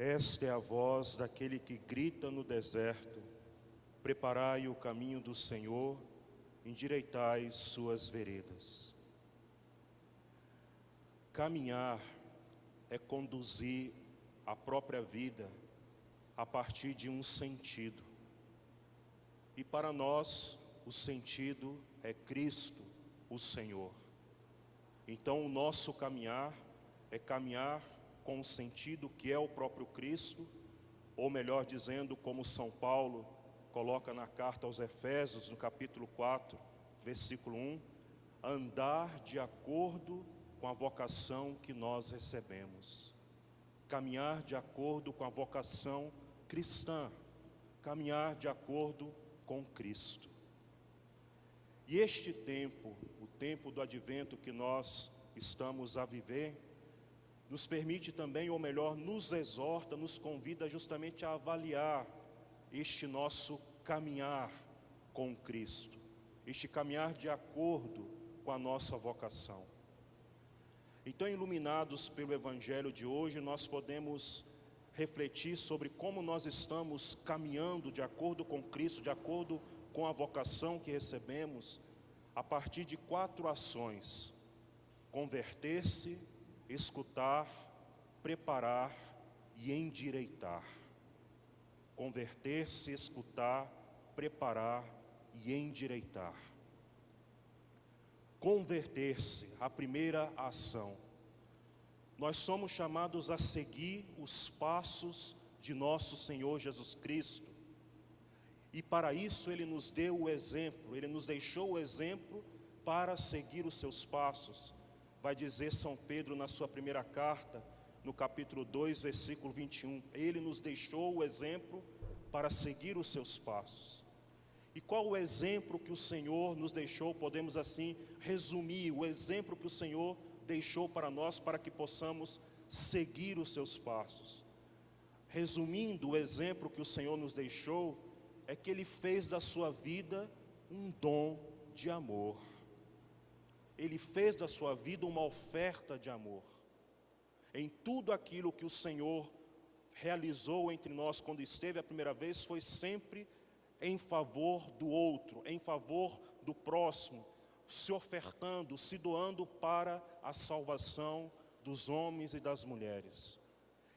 Esta é a voz daquele que grita no deserto: preparai o caminho do Senhor, endireitai suas veredas. Caminhar é conduzir a própria vida a partir de um sentido. E para nós, o sentido é Cristo, o Senhor. Então, o nosso caminhar é caminhar com o sentido que é o próprio Cristo, ou melhor dizendo, como São Paulo coloca na carta aos Efésios, no capítulo 4, versículo 1, andar de acordo com a vocação que nós recebemos. Caminhar de acordo com a vocação cristã, caminhar de acordo com Cristo. E este tempo, o tempo do advento que nós estamos a viver, nos permite também, ou melhor, nos exorta, nos convida justamente a avaliar este nosso caminhar com Cristo, este caminhar de acordo com a nossa vocação. Então, iluminados pelo Evangelho de hoje, nós podemos refletir sobre como nós estamos caminhando de acordo com Cristo, de acordo com a vocação que recebemos, a partir de 4 ações: converter-se, escutar, preparar e endireitar. Converter-se, escutar, preparar e endireitar. Converter-se, a primeira ação. Nós somos chamados a seguir os passos de nosso Senhor Jesus Cristo. E para isso Ele nos deu o exemplo, Ele nos deixou o exemplo para seguir os seus passos. Vai dizer São Pedro na sua primeira carta, no capítulo 2, versículo 21. Ele nos deixou o exemplo para seguir os seus passos. E qual o exemplo que o Senhor nos deixou? Podemos assim resumir o exemplo que o Senhor deixou para nós, para que possamos seguir os seus passos. Resumindo, o exemplo que o Senhor nos deixou é que Ele fez da sua vida um dom de amor. Ele fez da sua vida uma oferta de amor. Em tudo aquilo que o Senhor realizou entre nós quando esteve a primeira vez, foi sempre em favor do outro, em favor do próximo, se ofertando, se doando para a salvação dos homens e das mulheres.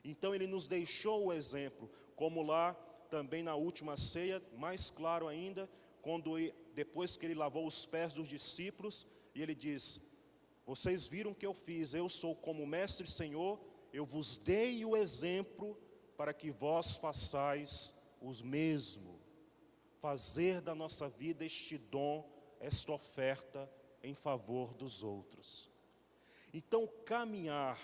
Então Ele nos deixou o exemplo, como lá também na última ceia, mais claro ainda, quando depois que Ele lavou os pés dos discípulos, e Ele diz: vocês viram o que eu fiz, eu sou como Mestre e Senhor, eu vos dei o exemplo para que vós façais os mesmo. Fazer da nossa vida este dom, esta oferta em favor dos outros. Então, caminhar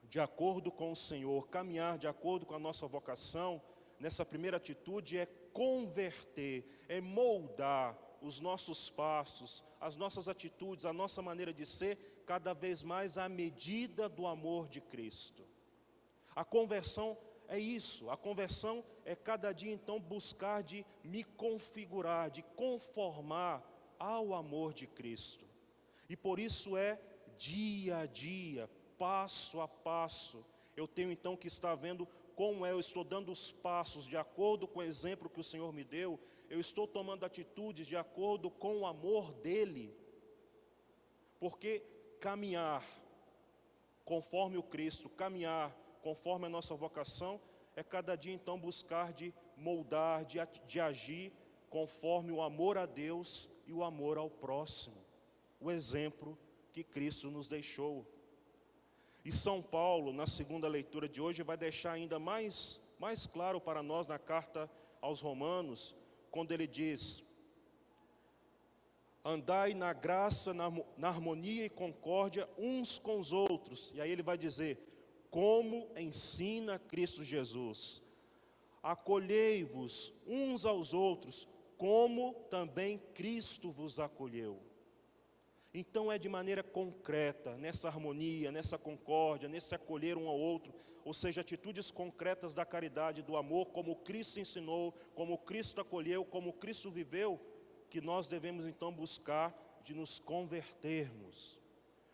de acordo com o Senhor, caminhar de acordo com a nossa vocação, nessa primeira atitude é converter, é moldar os nossos passos, as nossas atitudes, a nossa maneira de ser, cada vez mais à medida do amor de Cristo. A conversão é isso, a conversão é cada dia então buscar de me configurar, de conformar ao amor de Cristo. E por isso é dia a dia, passo a passo, eu tenho então que estar vendo como eu estou dando os passos de acordo com o exemplo que o Senhor me deu, eu estou tomando atitudes de acordo com o amor dEle. Porque caminhar conforme o Cristo, caminhar conforme a nossa vocação, é cada dia então buscar de moldar, de agir conforme o amor a Deus e o amor ao próximo, o exemplo que Cristo nos deixou. E São Paulo, na segunda leitura de hoje, vai deixar ainda mais claro para nós na carta aos Romanos, quando ele diz: andai na graça, na harmonia e concórdia uns com os outros. E aí ele vai dizer: como ensina Cristo Jesus, acolhei-vos uns aos outros, como também Cristo vos acolheu. Então é de maneira concreta, nessa harmonia, nessa concórdia, nesse acolher um ao outro, ou seja, atitudes concretas da caridade, do amor, como Cristo ensinou, como Cristo acolheu, como Cristo viveu, que nós devemos então buscar de nos convertermos.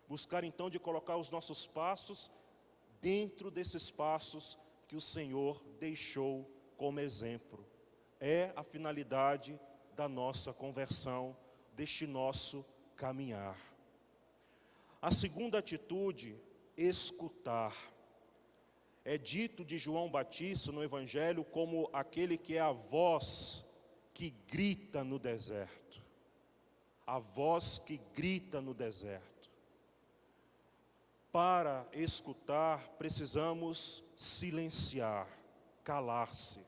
Buscar então de colocar os nossos passos dentro desses passos que o Senhor deixou como exemplo. É a finalidade da nossa conversão, deste nosso caminhar. A segunda atitude, escutar. É dito de João Batista no Evangelho como aquele que é a voz que grita no deserto. A voz que grita no deserto. Para escutar, precisamos silenciar, calar-se.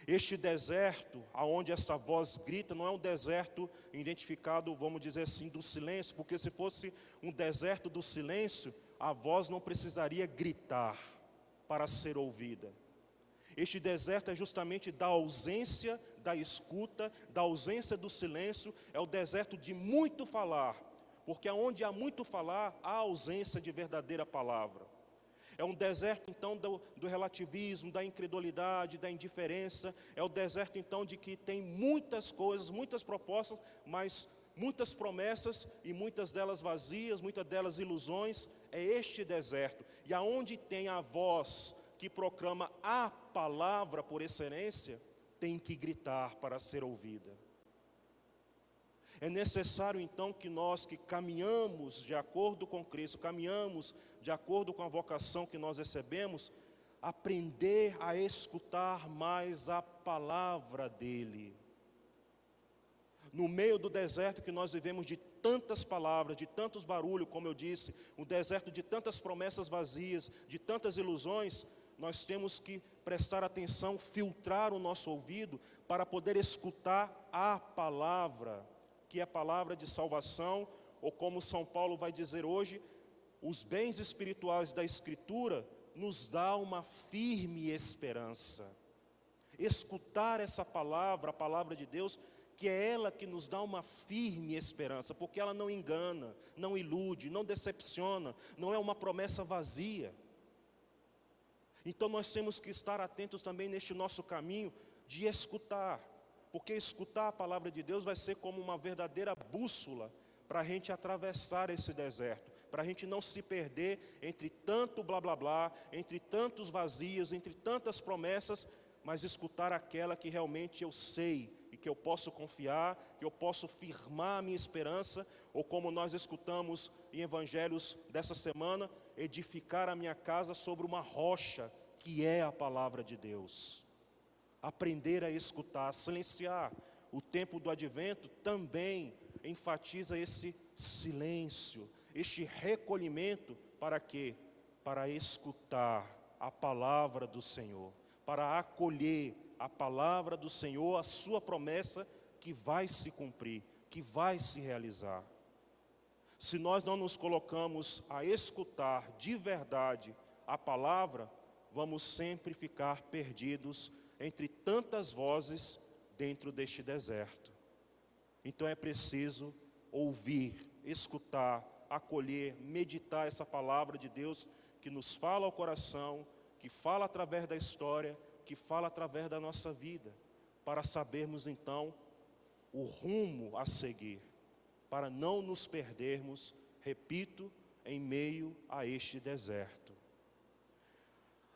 Este deserto, aonde essa voz grita, não é um deserto identificado, vamos dizer assim, do silêncio, porque se fosse um deserto do silêncio, a voz não precisaria gritar para ser ouvida. Este deserto é justamente da ausência da escuta, da ausência do silêncio, é o deserto de muito falar, porque onde há muito falar, há ausência de verdadeira palavra. É um deserto então do relativismo, da incredulidade, da indiferença, é o deserto então de que tem muitas coisas, muitas propostas, mas muitas promessas e muitas delas vazias, muitas delas ilusões. É este deserto, e aonde tem a voz que proclama a palavra por excelência, tem que gritar para ser ouvida. É necessário então que nós que caminhamos de acordo com Cristo, caminhamos de acordo com a vocação que nós recebemos, aprender a escutar mais a palavra dEle. No meio do deserto que nós vivemos de tantas palavras, de tantos barulhos, como eu disse, um deserto de tantas promessas vazias, de tantas ilusões, nós temos que prestar atenção, filtrar o nosso ouvido para poder escutar a palavra, que é a palavra de salvação, ou como São Paulo vai dizer hoje, os bens espirituais da Escritura nos dá uma firme esperança. Escutar essa palavra, a palavra de Deus, que é ela que nos dá uma firme esperança, porque ela não engana, não ilude, não decepciona, não é uma promessa vazia. Então nós temos que estar atentos também neste nosso caminho de escutar, porque escutar a palavra de Deus vai ser como uma verdadeira bússola para a gente atravessar esse deserto, para a gente não se perder entre tanto blá blá blá, entre tantos vazios, entre tantas promessas, mas escutar aquela que realmente eu sei e que eu posso confiar, que eu posso firmar a minha esperança, ou como nós escutamos em evangelhos dessa semana, edificar a minha casa sobre uma rocha, que é a palavra de Deus. Aprender a escutar, a silenciar. O tempo do advento também enfatiza esse silêncio, este recolhimento, para quê? Para escutar a palavra do Senhor, para acolher a palavra do Senhor, a sua promessa que vai se cumprir, que vai se realizar. Se nós não nos colocamos a escutar de verdade a palavra, vamos sempre ficar perdidos entre tantas vozes dentro deste deserto. Então é preciso ouvir, escutar, acolher, meditar essa palavra de Deus que nos fala ao coração, que fala através da história, que fala através da nossa vida, para sabermos então o rumo a seguir, para não nos perdermos, repito, em meio a este deserto.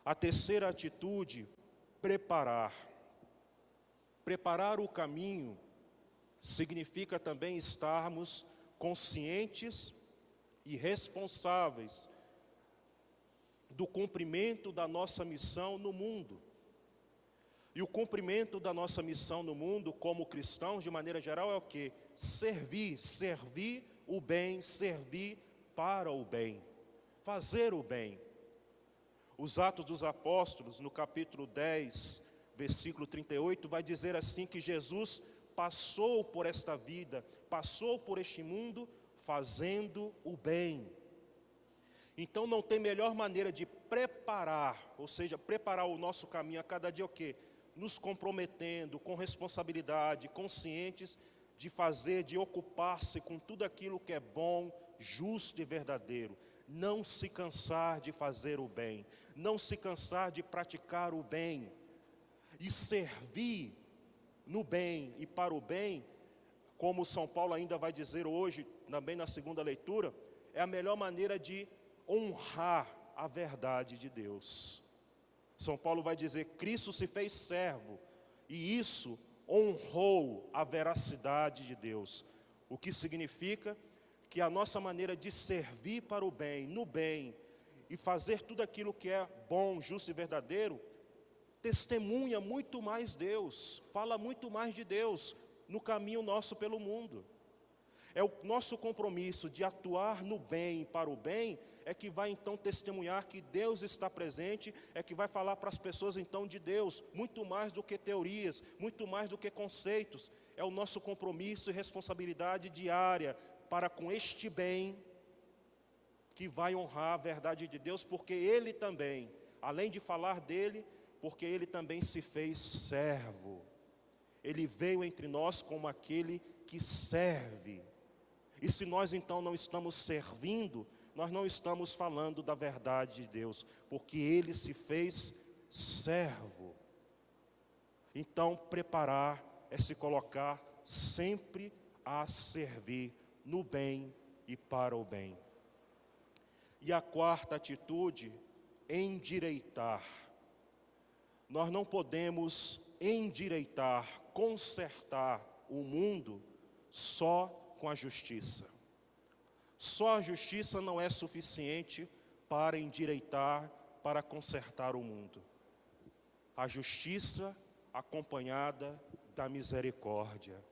A terceira atitude, preparar. Preparar o caminho significa também estarmos conscientes e responsáveis do cumprimento da nossa missão no mundo. E o cumprimento da nossa missão no mundo, como cristãos, de maneira geral, é o quê? Servir o bem, servir para o bem, fazer o bem. Os Atos dos Apóstolos, no capítulo 10, versículo 38, vai dizer assim que Jesus passou por esta vida, passou por este mundo, fazendo o bem. Então não tem melhor maneira de preparar, ou seja, preparar o nosso caminho a cada dia o quê? Nos comprometendo com responsabilidade, conscientes de fazer, de ocupar-se com tudo aquilo que é bom, justo e verdadeiro. Não se cansar de fazer o bem, não se cansar de praticar o bem. E servir no bem e para o bem, como São Paulo ainda vai dizer hoje, também na segunda leitura, é a melhor maneira de honrar a verdade de Deus. São Paulo vai dizer: Cristo se fez servo, e isso honrou a veracidade de Deus. O que significa que a nossa maneira de servir para o bem, no bem, e fazer tudo aquilo que é bom, justo e verdadeiro, testemunha muito mais Deus, fala muito mais de Deus no caminho nosso pelo mundo. É o nosso compromisso de atuar no bem, para o bem, é que vai então testemunhar que Deus está presente, é que vai falar para as pessoas então de Deus, muito mais do que teorias, muito mais do que conceitos. É o nosso compromisso e responsabilidade diária para com este bem, que vai honrar a verdade de Deus, porque Ele também, além de falar dele, porque Ele também se fez servo. Ele veio entre nós como aquele que serve. E se nós então não estamos servindo, nós não estamos falando da verdade de Deus, porque Ele se fez servo. Então, preparar é se colocar sempre a servir no bem e para o bem. E a quarta atitude, endireitar. Nós não podemos endireitar, consertar o mundo só com a justiça. Só a justiça não é suficiente para endireitar, para consertar o mundo. A justiça acompanhada da misericórdia.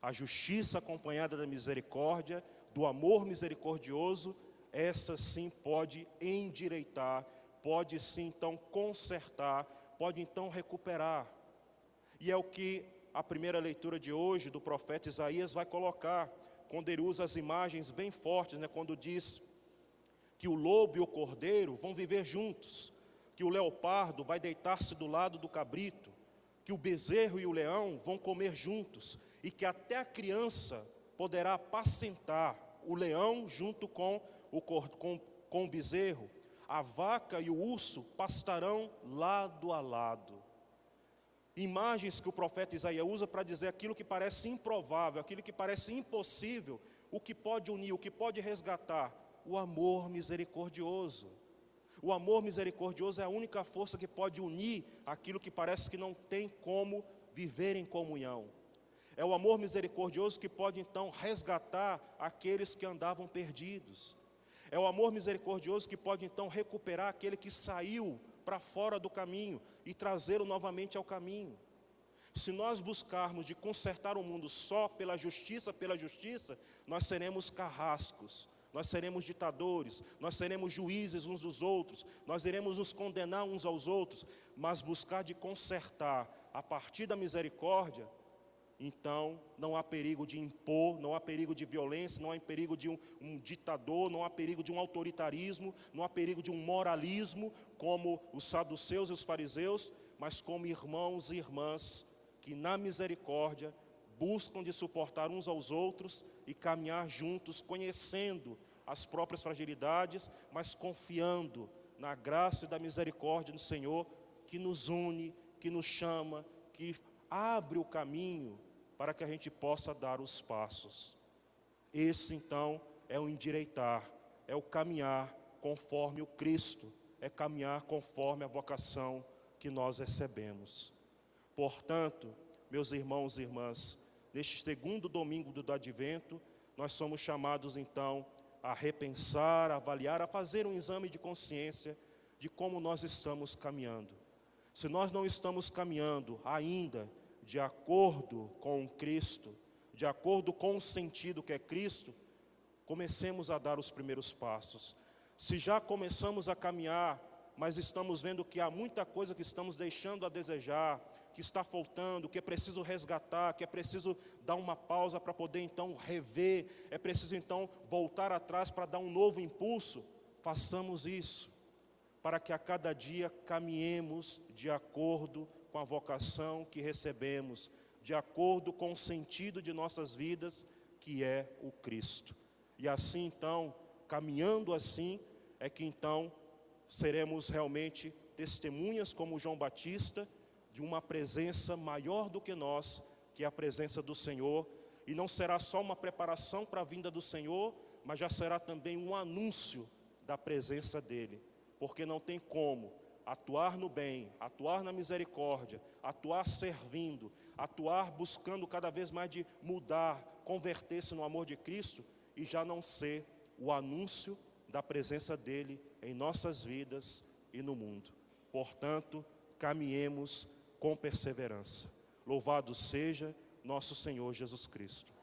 A justiça acompanhada da misericórdia, do amor misericordioso, essa sim pode endireitar, pode sim então consertar, pode então recuperar. E é o que a primeira leitura de hoje do profeta Isaías vai colocar, quando ele usa as imagens bem fortes, quando diz que o lobo e o cordeiro vão viver juntos, que o leopardo vai deitar-se do lado do cabrito, que o bezerro e o leão vão comer juntos, e que até a criança poderá apacentar o leão junto com o bezerro, a vaca e o urso pastarão lado a lado. Imagens que o profeta Isaías usa para dizer aquilo que parece improvável, aquilo que parece impossível, o que pode unir, o que pode resgatar, o amor misericordioso. O amor misericordioso é a única força que pode unir aquilo que parece que não tem como viver em comunhão. É o amor misericordioso que pode então resgatar aqueles que andavam perdidos. É o amor misericordioso que pode então recuperar aquele que saiu para fora do caminho e trazê-lo novamente ao caminho. Se nós buscarmos de consertar o mundo só pela justiça, nós seremos carrascos, nós seremos ditadores, nós seremos juízes uns dos outros, nós iremos nos condenar uns aos outros, mas buscar de consertar a partir da misericórdia, então não há perigo de impor, não há perigo de violência, não há perigo de um ditador, não há perigo de um autoritarismo, não há perigo de um moralismo, como os saduceus e os fariseus, mas como irmãos e irmãs que na misericórdia buscam de suportar uns aos outros e caminhar juntos, conhecendo as próprias fragilidades, mas confiando na graça e da misericórdia do Senhor, que nos une, que nos chama, que abre o caminho para que a gente possa dar os passos. Esse então é o endireitar, é o caminhar conforme o Cristo, é caminhar conforme a vocação que nós recebemos. Portanto, meus irmãos e irmãs, neste segundo domingo do Advento, nós somos chamados então a repensar, a avaliar, a fazer um exame de consciência de como nós estamos caminhando. Se nós não estamos caminhando ainda de acordo com Cristo, de acordo com o sentido que é Cristo, comecemos a dar os primeiros passos. Se já começamos a caminhar, mas estamos vendo que há muita coisa que estamos deixando a desejar, que está faltando, que é preciso resgatar, que é preciso dar uma pausa para poder então rever, é preciso então voltar atrás para dar um novo impulso, façamos isso, para que a cada dia caminhemos de acordo com a vocação que recebemos, de acordo com o sentido de nossas vidas, que é o Cristo. E assim então, caminhando assim, é que então seremos realmente testemunhas como João Batista, de uma presença maior do que nós, que é a presença do Senhor, e não será só uma preparação para a vinda do Senhor, mas já será também um anúncio da presença dEle, porque não tem como atuar no bem, atuar na misericórdia, atuar servindo, atuar buscando cada vez mais de mudar, converter-se no amor de Cristo e já não ser o anúncio da presença dele em nossas vidas e no mundo. Portanto, caminhemos com perseverança. Louvado seja nosso Senhor Jesus Cristo.